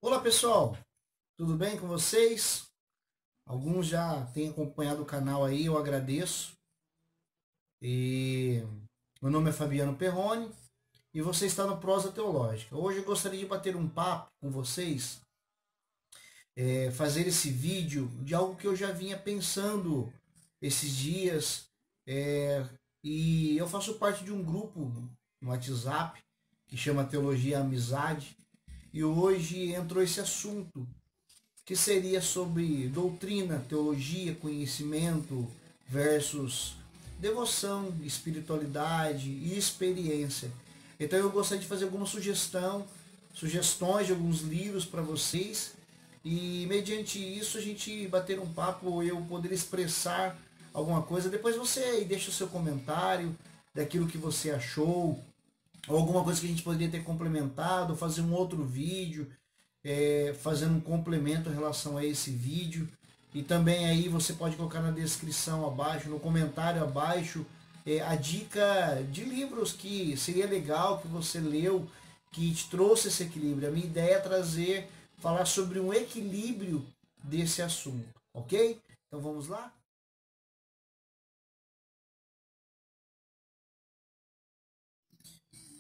Olá pessoal, tudo bem com vocês? Alguns já têm acompanhado o canal aí, eu agradeço. E meu nome é Fabiano Perrone e você está no Prosa Teológica. Hoje eu gostaria de bater um papo com vocês, fazer esse vídeo de algo que eu já vinha pensando esses dias. é, e eu faço parte de um grupo no WhatsApp que chama Teologia Amizade. E hoje entrou esse assunto que seria sobre doutrina, teologia, conhecimento versus devoção, espiritualidade e experiência. Então eu gostaria de fazer alguma sugestões de alguns livros para vocês e mediante isso a gente bater um papo, eu poder expressar alguma coisa. Depois você aí deixa o seu comentário daquilo que você achou, ou alguma coisa que a gente poderia ter complementado, fazer um outro vídeo, fazendo um complemento em relação a esse vídeo. E também aí você pode colocar na descrição abaixo, no comentário abaixo, a dica de livros que seria legal que você leu, que te trouxe esse equilíbrio. A minha ideia é falar sobre um equilíbrio desse assunto, ok? Então vamos lá?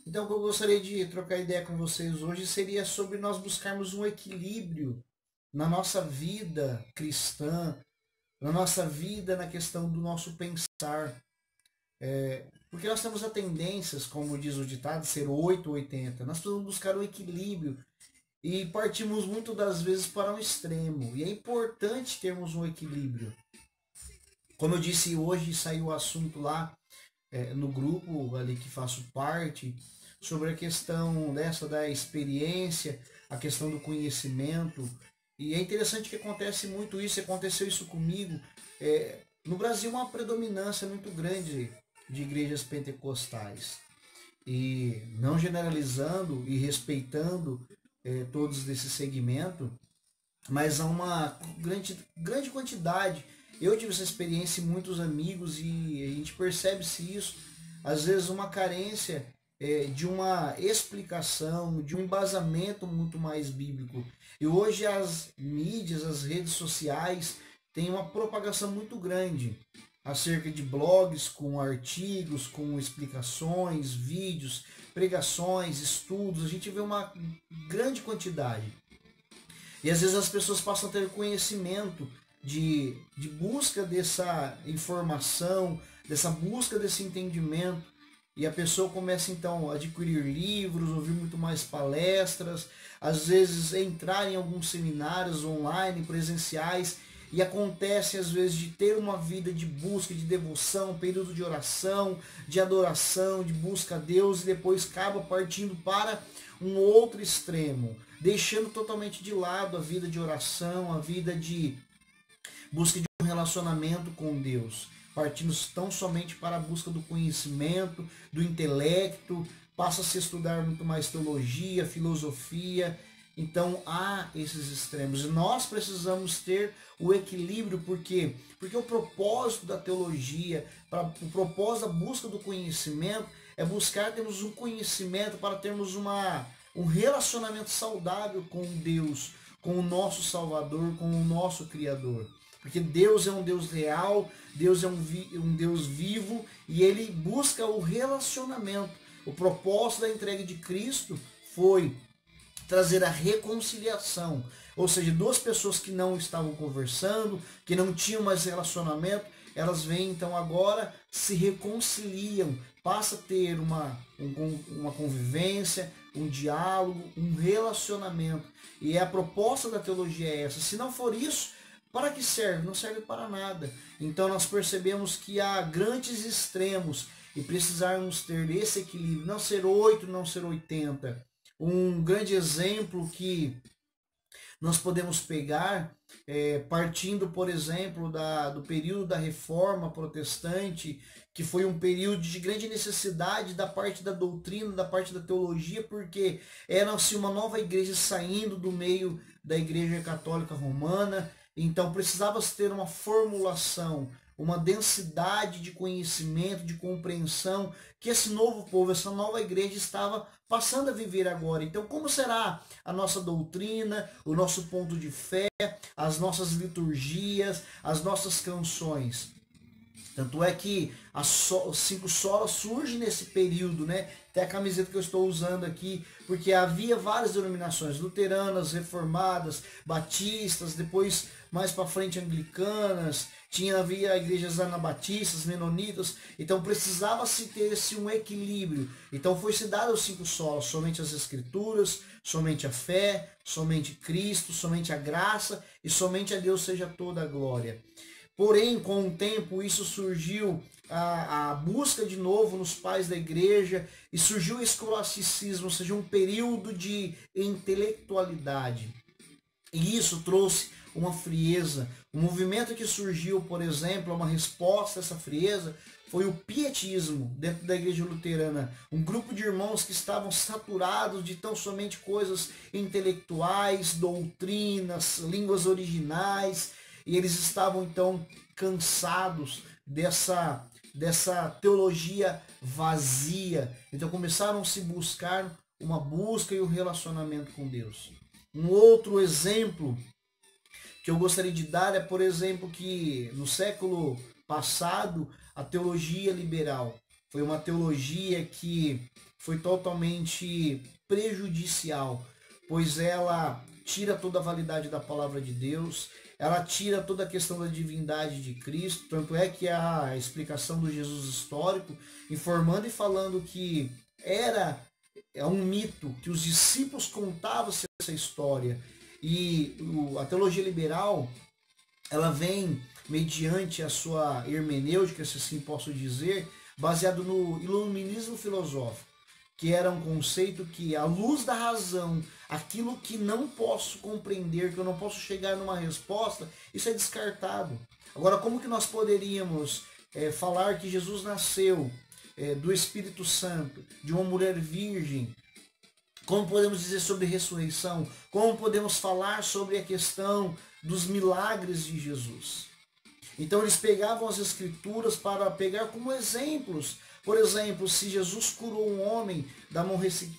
Então, o que eu gostaria de trocar ideia com vocês hoje seria sobre nós buscarmos um equilíbrio na nossa vida cristã, na nossa vida, na questão do nosso pensar. Porque nós temos a tendências, como diz o ditado, ser 8 ou 80. Nós precisamos buscar o equilíbrio e partimos muito das vezes para um extremo. E é importante termos um equilíbrio. Como eu disse, hoje saiu o assunto lá no grupo ali que faço parte, sobre a questão dessa da experiência, a questão do conhecimento. E é interessante que acontece muito isso, aconteceu isso comigo. No Brasil, uma predominância muito grande de igrejas pentecostais. E não generalizando e respeitando todos desse segmento, mas há uma grande quantidade. Eu tive essa experiência e muitos amigos, e a gente percebe-se isso, às vezes uma carência de uma explicação, de um embasamento muito mais bíblico. E hoje as mídias, as redes sociais têm uma propagação muito grande acerca de blogs com artigos, com explicações, vídeos, pregações, estudos. A gente vê uma grande quantidade. E às vezes as pessoas passam a ter conhecimento de busca dessa informação, dessa busca desse entendimento. E a pessoa começa então a adquirir livros, ouvir muito mais palestras, às vezes entrar em alguns seminários online, presenciais, e acontece às vezes de ter uma vida de busca, de devoção, período de oração, de adoração, de busca a Deus, e depois acaba partindo para um outro extremo, deixando totalmente de lado a vida de oração, a vida de busca de um relacionamento com Deus, partindo tão somente para a busca do conhecimento, do intelecto, passa a se estudar muito mais teologia, filosofia. Então há esses extremos e nós precisamos ter o equilíbrio, porque o propósito da teologia, o propósito da busca do conhecimento é buscar termos um conhecimento para termos um relacionamento saudável com Deus, com o nosso Salvador, com o nosso Criador. Porque Deus é um Deus real, Deus é um Deus vivo, e Ele busca o relacionamento. O propósito da entrega de Cristo foi trazer a reconciliação, ou seja, duas pessoas que não estavam conversando, que não tinham mais relacionamento, elas vêm então agora, se reconciliam, passa a ter uma convivência, um diálogo, um relacionamento. E a proposta da teologia é essa. Se não for isso, para que serve? Não serve para nada. Então nós percebemos que há grandes extremos e precisarmos ter esse equilíbrio, não ser 8, não ser 80. Um grande exemplo que nós podemos pegar, partindo, por exemplo, do período da Reforma Protestante, que foi um período de grande necessidade da parte da doutrina, da parte da teologia, porque era-se uma nova igreja saindo do meio da Igreja Católica Romana. Então precisava ter uma formulação, uma densidade de conhecimento, de compreensão que esse novo povo, essa nova igreja estava passando a viver agora. Então, como será a nossa doutrina, o nosso ponto de fé, as nossas liturgias, as nossas canções? Tanto é que os 5 solas surgem nesse período, né? Até a camiseta que eu estou usando aqui, porque havia várias denominações, luteranas, reformadas, batistas, depois mais para frente anglicanas, havia igrejas anabatistas, menonitas, então precisava-se ter um equilíbrio. Então foi-se dado os 5 solas, somente as escrituras, somente a fé, somente Cristo, somente a graça e somente a Deus seja toda a glória. Porém, com o tempo, isso surgiu a busca de novo nos pais da igreja e surgiu o escolasticismo, ou seja, um período de intelectualidade. E isso trouxe uma frieza. O movimento que surgiu, por exemplo, uma resposta a essa frieza, foi o pietismo dentro da igreja luterana. Um grupo de irmãos que estavam saturados de tão somente coisas intelectuais, doutrinas, línguas originais, e eles estavam então cansados dessa teologia vazia. Então começaram a se buscar uma busca e um relacionamento com Deus. Um outro exemplo que eu gostaria de dar é, por exemplo, que no século passado a teologia liberal foi uma teologia que foi totalmente prejudicial, pois ela tira toda a validade da palavra de Deus, ela tira toda a questão da divindade de Cristo, tanto é que a explicação do Jesus histórico, informando e falando que é um mito, que os discípulos contavam essa história, e a teologia liberal, ela vem mediante a sua hermenêutica, se assim posso dizer, baseado no iluminismo filosófico, que era um conceito que, à luz da razão, aquilo que não posso compreender, que eu não posso chegar numa resposta, isso é descartado. Agora, como que nós poderíamos falar que Jesus nasceu do Espírito Santo, de uma mulher virgem? Como podemos dizer sobre ressurreição? Como podemos falar sobre a questão dos milagres de Jesus? Então eles pegavam as escrituras para pegar como exemplos. Por exemplo, se Jesus curou um homem da mão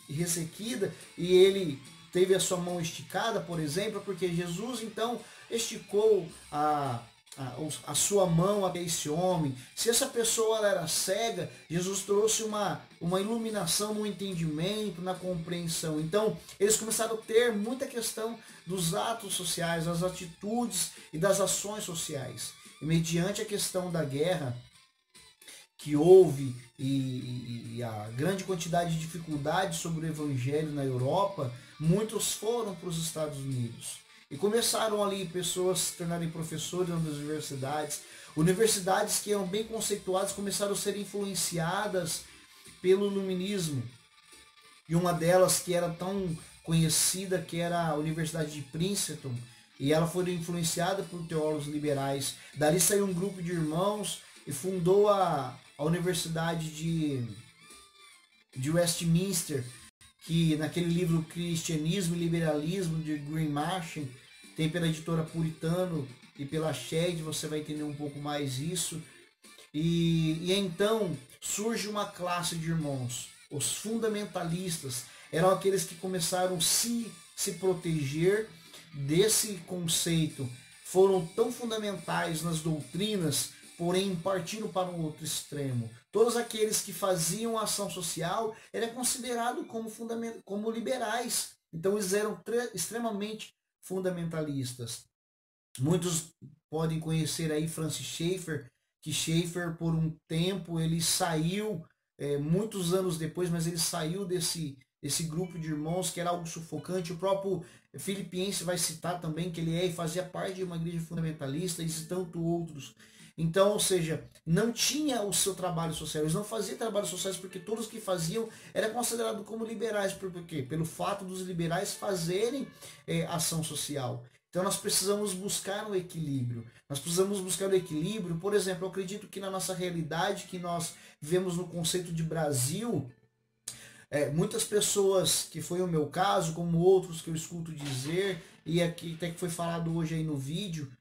ressequida e ele teve a sua mão esticada, por exemplo, porque Jesus então esticou a sua mão até esse homem. Se essa pessoa ela era cega, Jesus trouxe uma iluminação no entendimento, na compreensão. Então, eles começaram a ter muita questão dos atos sociais, das atitudes e das ações sociais. E mediante a questão da guerra que houve e a grande quantidade de dificuldades sobre o evangelho na Europa, muitos foram para os Estados Unidos. E começaram ali pessoas se tornarem professores nas universidades. Universidades que eram bem conceituadas começaram a ser influenciadas pelo iluminismo. E uma delas que era tão conhecida, que era a Universidade de Princeton, e ela foi influenciada por teólogos liberais. Dali saiu um grupo de irmãos e fundou a Universidade de Westminster, que naquele livro Cristianismo e Liberalismo, de Green Machen, tem pela editora Puritano e pela Shedd, você vai entender um pouco mais isso. E então surge uma classe de irmãos, os fundamentalistas, eram aqueles que começaram a se proteger desse conceito, foram tão fundamentais nas doutrinas, porém partindo para um outro extremo. Todos aqueles que faziam ação social eram considerados como liberais. Então eles eram extremamente fundamentalistas. Muitos podem conhecer aí Francis Schaeffer, que Schaeffer por um tempo ele saiu, muitos anos depois, mas ele saiu desse grupo de irmãos que era algo sufocante. O próprio Filipenses vai citar também que ele e fazia parte de uma igreja fundamentalista e tanto outros. Então, ou seja, não tinha o seu trabalho social, eles não faziam trabalhos sociais porque todos que faziam eram considerados como liberais. Por quê? Pelo fato dos liberais fazerem ação social. Então nós precisamos buscar um equilíbrio. Nós precisamos buscar o equilíbrio. Por exemplo, eu acredito que na nossa realidade que nós vemos no conceito de Brasil, muitas pessoas, que foi o meu caso, como outros que eu escuto dizer, e aqui até que foi falado hoje aí no vídeo,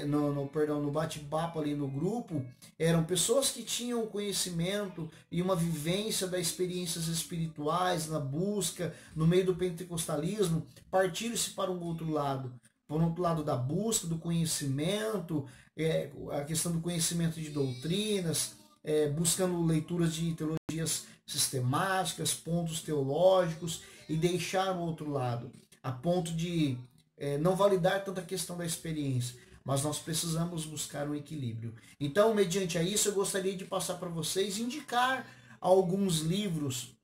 no bate-papo ali no grupo, eram pessoas que tinham conhecimento e uma vivência das experiências espirituais, na busca, no meio do pentecostalismo, partiram-se para um outro lado. Para um outro lado da busca, do conhecimento, a questão do conhecimento de doutrinas, buscando leituras de teologias sistemáticas, pontos teológicos, e deixar o outro lado, a ponto de não validar tanta questão da experiência, mas nós precisamos buscar um equilíbrio. Então, mediante a isso, eu gostaria de passar para vocês, indicar alguns livros.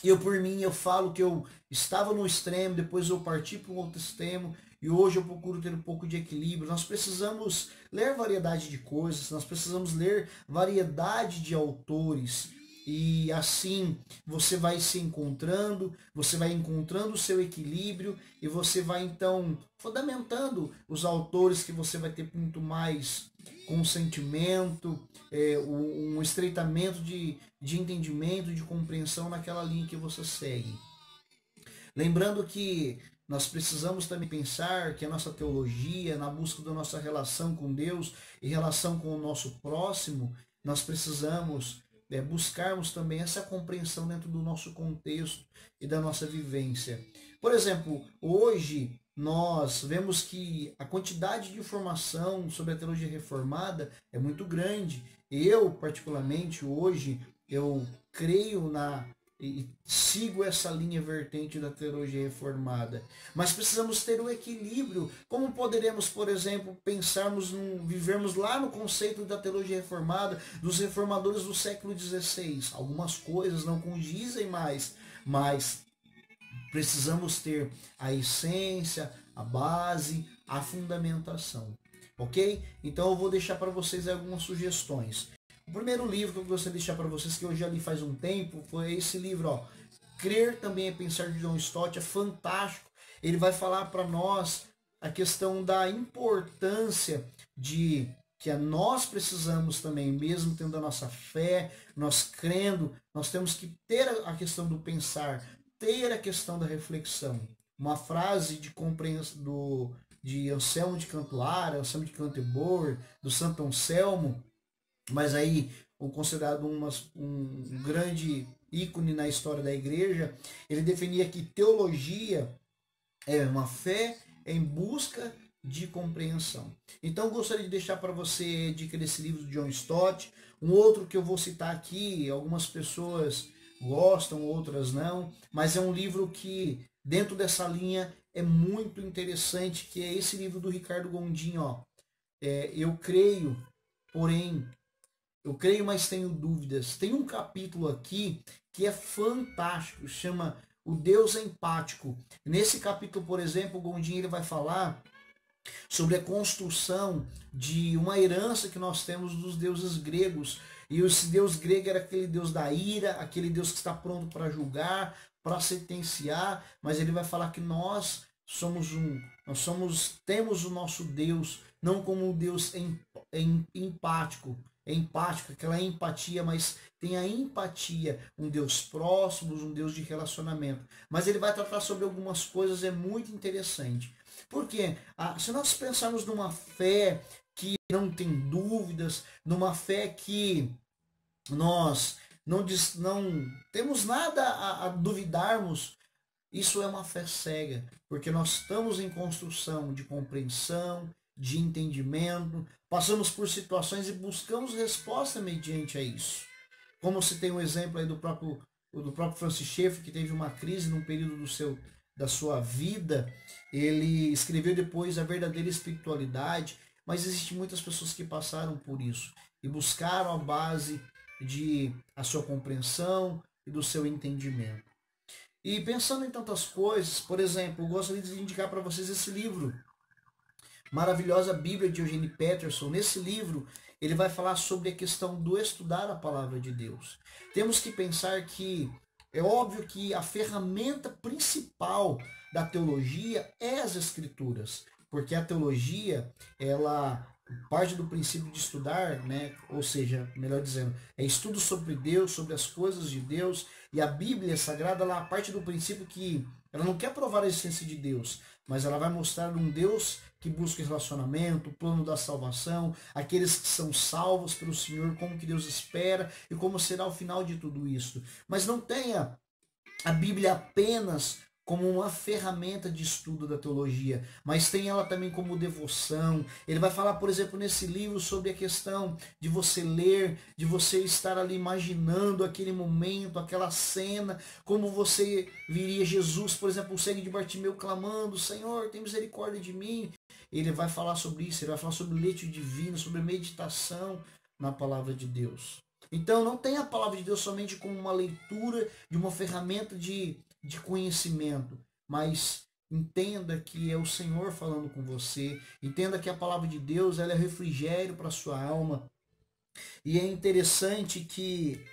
Eu, por mim, eu falo que eu estava no extremo, depois eu parti para um outro extremo, e hoje eu procuro ter um pouco de equilíbrio. Nós precisamos ler variedade de coisas, nós precisamos ler variedade de autores, e assim você vai se encontrando, você vai encontrando o seu equilíbrio, e você vai então fundamentando os autores que você vai ter muito mais consentimento, um estreitamento de entendimento, de compreensão naquela linha que você segue. Lembrando que nós precisamos também pensar que a nossa teologia, na busca da nossa relação com Deus e relação com o nosso próximo, nós precisamos buscarmos também essa compreensão dentro do nosso contexto e da nossa vivência. Por exemplo, hoje nós vemos que a quantidade de informação sobre a teologia reformada é muito grande. Eu, particularmente, hoje, eu creio e sigo essa linha vertente da teologia reformada. Mas precisamos ter um equilíbrio. Como poderemos, por exemplo, vivermos lá no conceito da teologia reformada, dos reformadores do século XVI? Algumas coisas não condizem mais, mas precisamos ter a essência, a base, a fundamentação. Ok? Então eu vou deixar para vocês algumas sugestões. O primeiro livro que eu gostaria de deixar para vocês, que eu já li faz um tempo, foi esse livro, ó, Crer Também é Pensar, de John Stott. É fantástico. Ele vai falar para nós a questão da importância de que nós precisamos também, mesmo tendo a nossa fé, nós crendo, nós temos que ter a questão do pensar, ter a questão da reflexão. Uma frase de compreensão de Anselmo de Cantuária, Anselmo de Canterbury, do Santo Anselmo, mas aí considerado um grande ícone na história da igreja. Ele definia que teologia é uma fé em busca de compreensão. Então eu gostaria de deixar para você a dica desse livro de John Stott. Um outro que eu vou citar aqui, algumas pessoas gostam, outras não, mas é um livro que dentro dessa linha é muito interessante, que é esse livro do Ricardo Gondim, ó. Eu creio, mas tenho dúvidas. Tem um capítulo aqui que é fantástico, chama O Deus Empático. Nesse capítulo, por exemplo, o Gondim ele vai falar sobre a construção de uma herança que nós temos dos deuses gregos. E esse deus grego era aquele deus da ira, aquele deus que está pronto para julgar, para sentenciar, mas ele vai falar que nós temos o nosso Deus não como um Deus empático, aquela empatia, mas tem a empatia, um Deus próximo, um Deus de relacionamento. Mas ele vai tratar sobre algumas coisas, é muito interessante. Porque se nós pensarmos numa fé que não tem dúvidas, numa fé que nós não temos nada a duvidarmos, isso é uma fé cega, porque nós estamos em construção de compreensão, de entendimento, passamos por situações e buscamos resposta mediante a isso. Como se tem um exemplo aí do próprio Francis Schaeffer, que teve uma crise num período da sua vida. Ele escreveu depois A Verdadeira Espiritualidade, mas existem muitas pessoas que passaram por isso e buscaram a base de a sua compreensão e do seu entendimento. E pensando em tantas coisas, por exemplo, eu gostaria de indicar para vocês esse livro, Maravilhosa Bíblia, de Eugene Peterson. Nesse livro, ele vai falar sobre a questão do estudar a palavra de Deus. Temos que pensar que é óbvio que a ferramenta principal da teologia é as Escrituras, porque a teologia, ela parte do princípio de estudar, né? Ou seja, melhor dizendo, é estudo sobre Deus, sobre as coisas de Deus, e a Bíblia Sagrada, ela parte do princípio que Ela não quer provar a essência de Deus, mas ela vai mostrar um Deus que busca relacionamento, o plano da salvação, aqueles que são salvos pelo Senhor, como que Deus espera e como será o final de tudo isso. Mas não tenha a Bíblia apenas como uma ferramenta de estudo da teologia, mas tem ela também como devoção. Ele vai falar, por exemplo, nesse livro sobre a questão de você ler, de você estar ali imaginando aquele momento, aquela cena, como você viria Jesus, por exemplo, o cego de Bartimeu clamando, Senhor, tem misericórdia de mim. Ele vai falar sobre isso, ele vai falar sobre o leite divino, sobre meditação na palavra de Deus. Então não tenha a palavra de Deus somente como uma leitura de uma ferramenta de conhecimento, mas entenda que é o Senhor falando com você, entenda que a palavra de Deus ela é refrigério para a sua alma. E é interessante que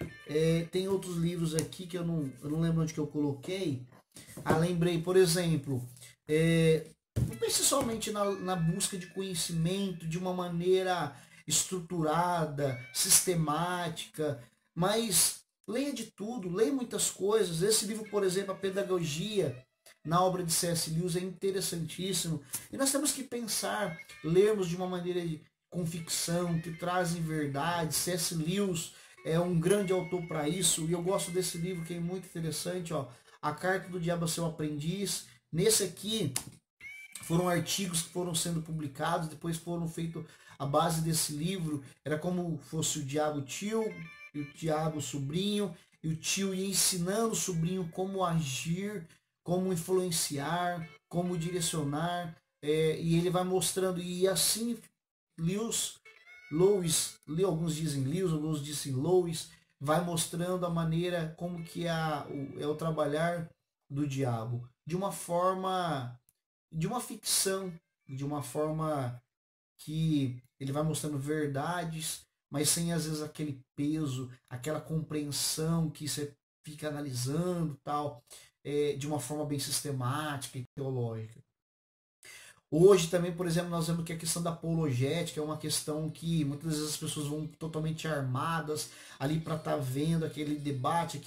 tem outros livros aqui que eu não lembro onde que eu coloquei. Lembrei, por exemplo, não pense somente na busca de conhecimento de uma maneira estruturada, sistemática, mas leia de tudo, leia muitas coisas. Esse livro, por exemplo, A Pedagogia, na obra de C.S. Lewis, é interessantíssimo. E nós temos que pensar, lermos de uma maneira com ficção, que trazem verdade. C.S. Lewis é um grande autor para isso, e eu gosto desse livro que é muito interessante, ó, A Carta do Diabo a Seu Aprendiz. Nesse aqui, foram artigos que foram sendo publicados, depois foram feitos a base desse livro. Era como fosse o diabo tio e o diabo sobrinho, e o tio ia ensinando o sobrinho como agir, como influenciar, como direcionar, e ele vai mostrando, e assim Lewis, alguns dizem Lewis, alguns dizem Lois, vai mostrando a maneira como que é o trabalhar do diabo, de uma forma, de uma ficção, de uma forma que ele vai mostrando verdades, mas sem às vezes aquele peso, aquela compreensão que você fica analisando tal, de uma forma bem sistemática e teológica. Hoje também, por exemplo, nós vemos que a questão da apologética é uma questão que muitas vezes as pessoas vão totalmente armadas ali para estar vendo aquele debate,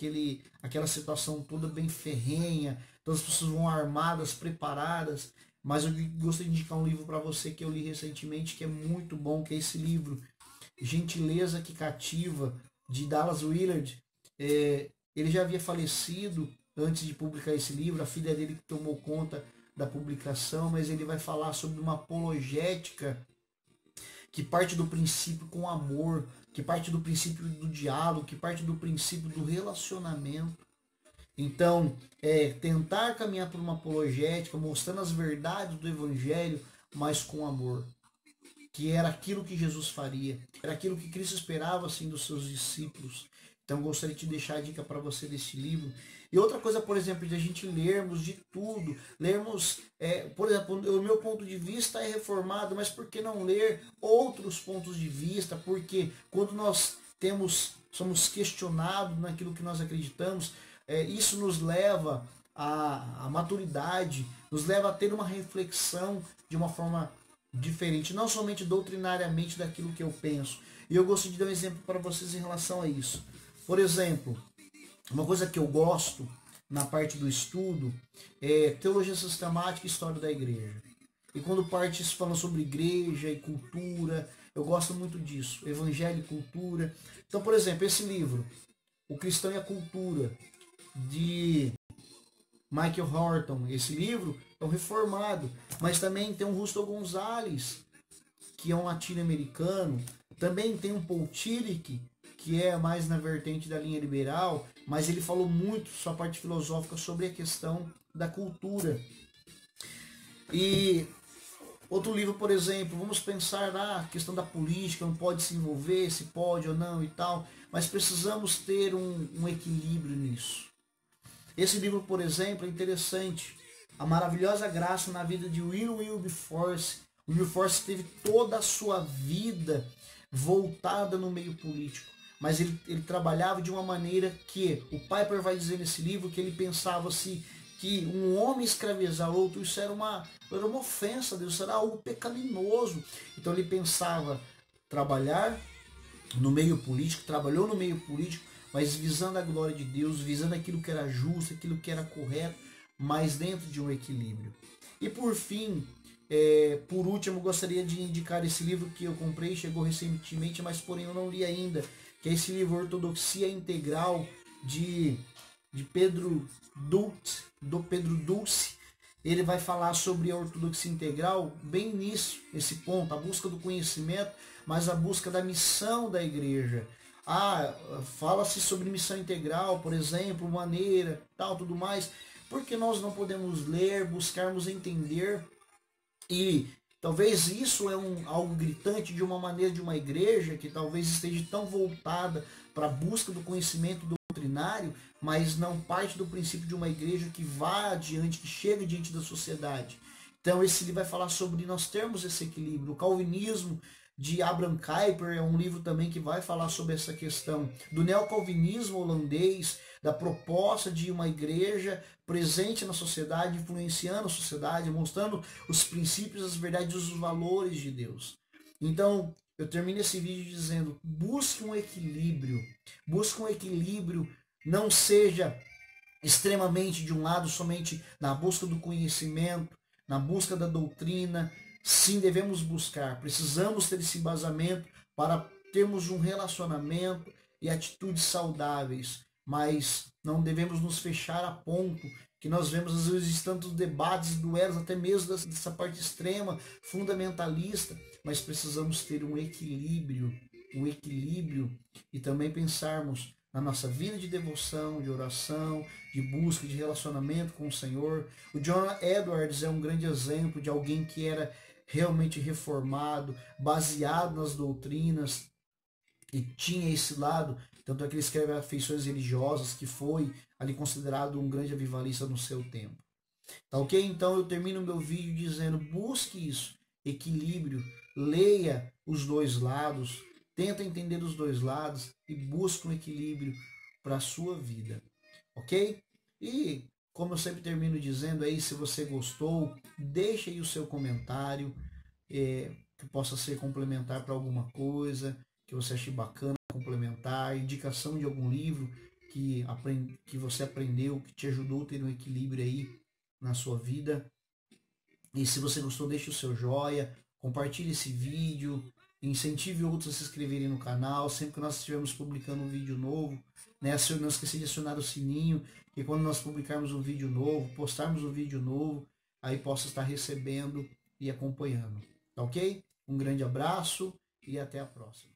aquela situação toda bem ferrenha, então as pessoas vão armadas, preparadas. Mas eu gostaria de indicar um livro para você que eu li recentemente, que é muito bom, que é esse livro, Gentileza que Cativa, de Dallas Willard. Ele já havia falecido antes de publicar esse livro, a filha dele que tomou conta da publicação, mas ele vai falar sobre uma apologética que parte do princípio com amor, que parte do princípio do diálogo, que parte do princípio do relacionamento. Então, tentar caminhar por uma apologética, mostrando as verdades do Evangelho, mas com amor. Que era aquilo que Jesus faria, era aquilo que Cristo esperava assim dos seus discípulos. Então, gostaria de te deixar a dica para você desse livro. E outra coisa, por exemplo, de a gente lermos de tudo, lermos, por exemplo, o meu ponto de vista é reformado, mas por que não ler outros pontos de vista? Porque quando nós somos questionados naquilo que nós acreditamos, isso nos leva à maturidade, nos leva a ter uma reflexão de uma forma diferente, não somente doutrinariamente daquilo que eu penso. E eu gosto de dar um exemplo para vocês em relação a isso. Por exemplo, uma coisa que eu gosto na parte do estudo é teologia sistemática e história da igreja. E quando parte falando sobre igreja e cultura, eu gosto muito disso, evangelho e cultura. Então, por exemplo, esse livro, O Cristão e a Cultura, de Michael Horton, esse livro é um reformado, mas também tem um Rusto Gonzalez, que é um latino-americano, também tem um Paul Tillich, que é mais na vertente da linha liberal, mas ele falou muito sua parte filosófica sobre a questão da cultura. E outro livro, por exemplo, vamos pensar na questão da política, não pode se envolver, se pode ou não e tal, mas precisamos ter um equilíbrio nisso. Esse livro, por exemplo, é interessante. A Maravilhosa Graça na Vida de Wilberforce. O Wilberforce teve toda a sua vida voltada no meio político. Mas ele trabalhava de uma maneira que o Piper vai dizer nesse livro que ele pensava assim, que um homem escravizar outro, isso era uma ofensa a Deus, isso era algo pecaminoso. Então ele pensava trabalhar no meio político, trabalhou no meio político, mas visando a glória de Deus, visando aquilo que era justo, aquilo que era correto, mas dentro de um equilíbrio. E por fim, por último, eu gostaria de indicar esse livro que eu comprei, chegou recentemente, mas porém eu não li ainda, que é esse livro Ortodoxia Integral de Pedro Dulce, do Pedro Dulce. Ele vai falar sobre a ortodoxia integral, bem nisso, esse ponto, a busca do conhecimento, mas a busca da missão da igreja. Fala-se sobre missão integral, por exemplo, maneira, tal, tudo mais. Porque nós não podemos ler, buscarmos entender, e talvez isso é algo gritante de uma maneira de uma igreja que talvez esteja tão voltada para a busca do conhecimento doutrinário, mas não parte do princípio de uma igreja que vá adiante, que chega diante da sociedade. Então esse livro vai falar sobre nós termos esse equilíbrio. O Calvinismo de Abraham Kuyper é um livro também que vai falar sobre essa questão do neocalvinismo holandês, da proposta de uma igreja presente na sociedade, influenciando a sociedade, mostrando os princípios, as verdades e os valores de Deus. Então, eu termino esse vídeo dizendo, busque um equilíbrio, não seja extremamente de um lado, somente na busca do conhecimento, na busca da doutrina. Sim, devemos buscar, precisamos ter esse embasamento para termos um relacionamento e atitudes saudáveis, mas não devemos nos fechar a ponto que nós vemos às vezes tantos debates, duelos, até mesmo dessa parte extrema, fundamentalista, mas precisamos ter um equilíbrio e também pensarmos na nossa vida de devoção, de oração, de busca, de relacionamento com o Senhor. O John Edwards é um grande exemplo de alguém que era realmente reformado, baseado nas doutrinas, e tinha esse lado, tanto é que ele escreve Afeições Religiosas, que foi ali considerado um grande avivalista no seu tempo. Tá ok? Então eu termino meu vídeo dizendo, busque isso, equilíbrio, leia os dois lados, tenta entender os dois lados e busque um equilíbrio para a sua vida. Ok? E como eu sempre termino dizendo aí, se você gostou, deixe aí o seu comentário, que possa ser complementar para alguma coisa, que você ache bacana, complementar, indicação de algum livro que você aprendeu, que te ajudou a ter um equilíbrio aí na sua vida. E se você gostou, deixe o seu joia, compartilhe esse vídeo, incentive outros a se inscreverem no canal, sempre que nós estivermos publicando um vídeo novo, né? Não esqueça de acionar o sininho, que quando nós publicarmos um vídeo novo, postarmos um vídeo novo, aí possa estar recebendo e acompanhando. Tá ok? Um grande abraço e até a próxima.